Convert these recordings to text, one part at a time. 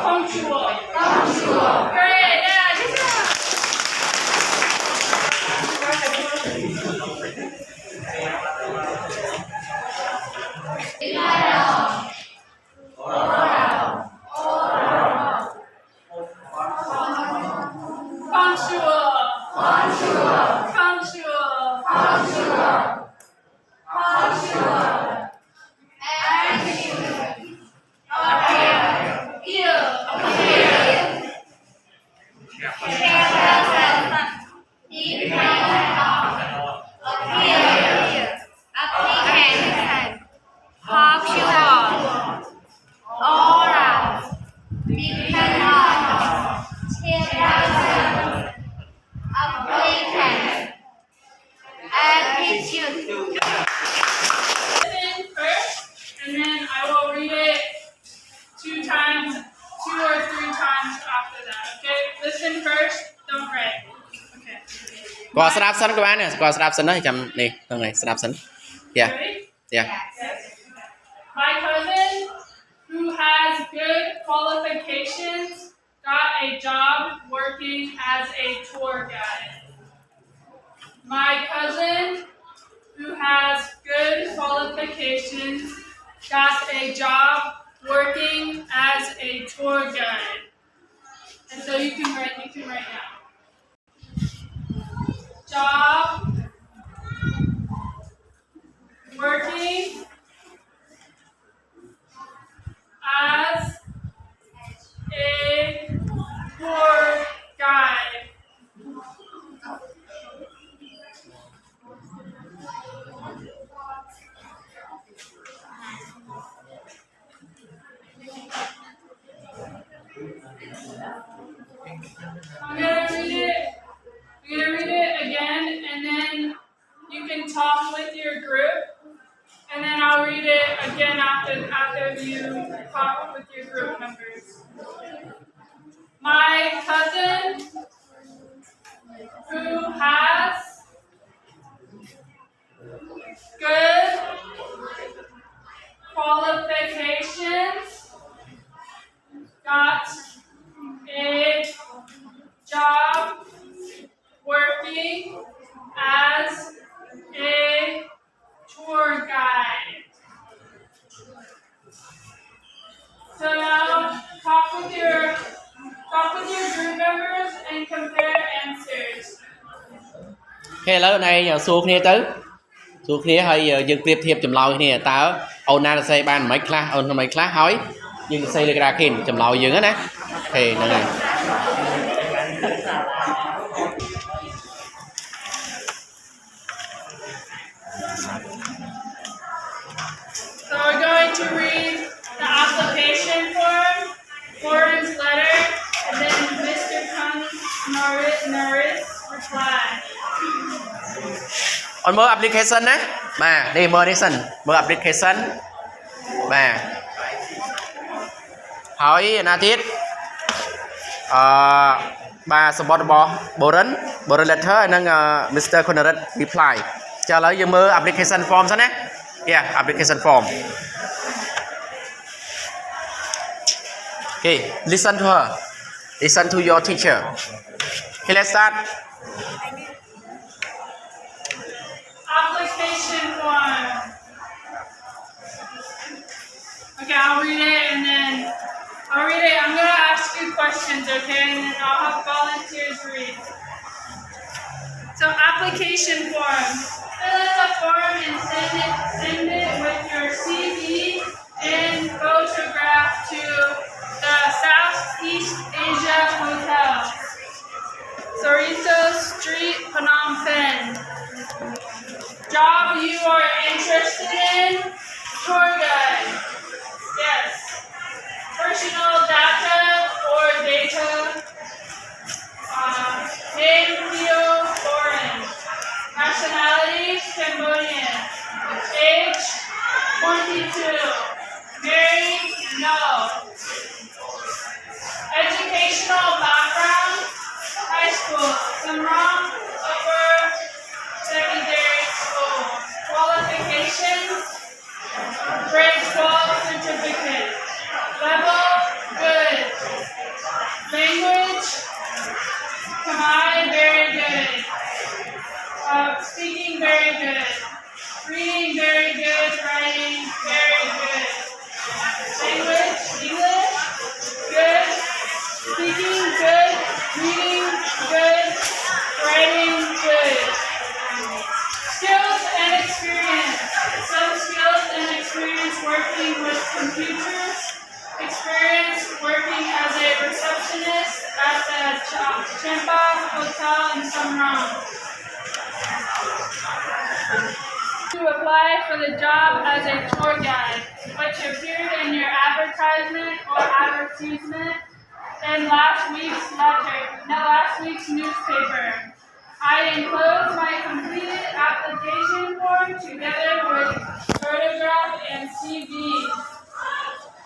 Punctual. Great. Yeah. Good job. Có srap sân các bạn nè, có srap sân đấy chăm này, thằng này srap sân. Yeah. Yeah. My cousin, who has good qualifications, got a job working as a tour guide. My cousin, who has good qualifications, got a job working as a tour guide. And so you can write now. Job, working as a tour guide. I'm gonna read it again, and then you can talk with your group, and then I'll read it again after you talk with your group members. My cousin, who has good qualifications, got a job working as a tour guide. So now talk with your group members and compare answers. Thế lớn này giờ xua kia tới, xua kia hay dừng tiếp thiệp chấm lòi nè, tao ôn na là xây ban mấy class, ôn mấy class hỏi, nhưng xây lên ra kia chấm lòi dừng á nè, thì này. So we're going to read the application form, Warren's letter, and then Mr. Norris reply. On mở application đấy, mà đi mở application, mà hỏi na tiết, bà support Boren letter nâng Mr. Norris reply, trả lời dùng mở application form sao nè, yeah application form. Okay, listen to her. Listen to your teacher. Okay, let's start. Application form. Okay, I'll read it and then I'm going to ask you questions, okay? And then I'll have volunteers read. So, application form. Fill in the form and send it with your CV and photograph to the Southeast Asia Hotel, Sorito Street, Phnom Penh. Job you are interested in? Tour guide. Yes. Personal data or data. Name Theo Foreign. Nationality Cambodian. Age 22. Married? No. Educational background. Language, Khmer, very good. Speaking, very good. Reading, very good. Writing, very good. Language, English, good. Speaking, good. Reading, good. Writing, good. Skills and experience. Some skills and experience working with computers. Experience working as a receptionist at the Champa Hotel in Samran. To apply for the job as a tour guide, which appeared in your advertisement or advertisement in last week's newspaper. I enclosed my completed application form together with photograph and CV.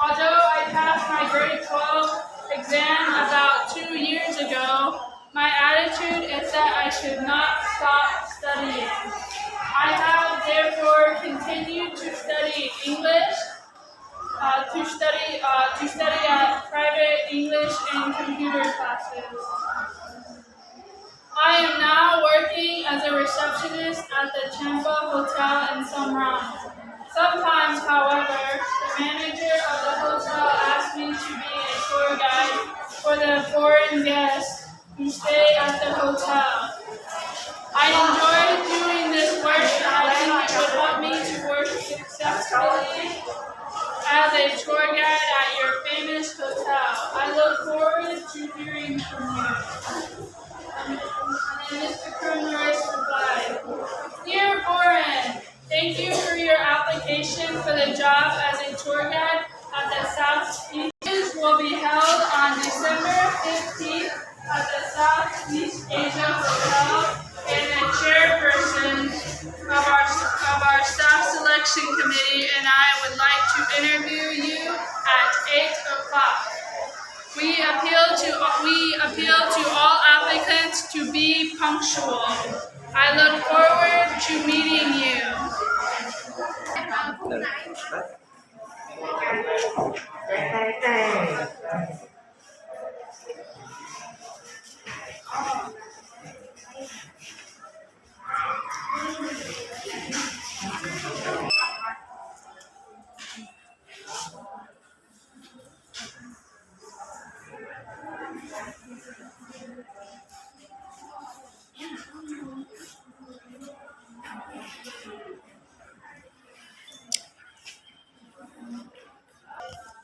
Although I passed my grade 12 exam about 2 years ago, my attitude is that I should not stop studying. I have therefore continued to study English, to study at private English and computer classes. I am now working as a receptionist at the Champa Hotel in Samran. Sometimes, however, the manager of the hotel asks me to be a tour guide for the foreign guests who stay at the hotel. I enjoy doing this work and I think it would help me to work successfully as a tour guide at your famous hotel. I look forward to hearing from you. And then Mr. Cornwright replied, Dear Warren, thank you for your application for the job as a tour guide at the Southeast. Will be held on December 15th at the Southeast Asia Hotel, and the chairperson of our staff selection committee and I would like to interview you at 8 o'clock. We appeal to all applicants to be punctual. I look forward to meeting you.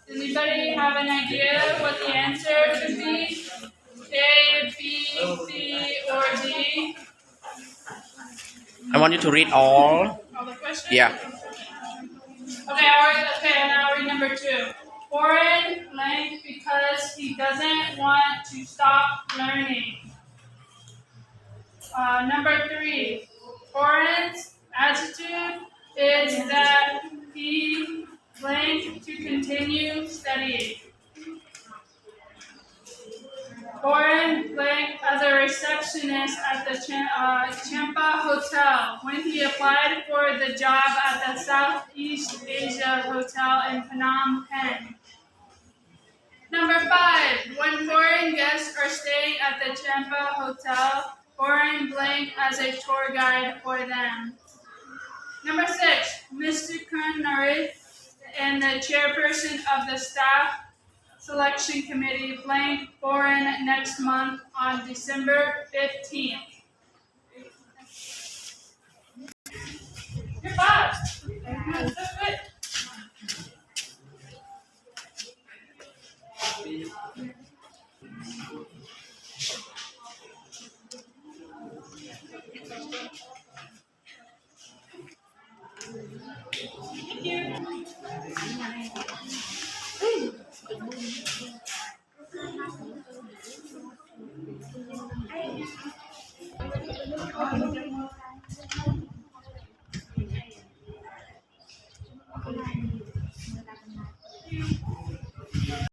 Anybody have an idea what the answer could be? A, B, C, or D? I want you to read all. All the questions? Yeah. Okay, now read number 2. Warren blank because he doesn't want to stop learning. Number 3. Warren's attitude is that he blank to continue studying. Warren blank as a receptionist at the Champa Hotel when he applied for the job at the Southeast Asia Hotel in Phnom Penh. Number 5. When foreign guests are staying at the Champa Hotel, Warren blank as a tour guide for them. Number 6. Mr. Kunnarit and the chairperson of the staff selection committee blank Warren next month on December 15th. You're fast. That's it.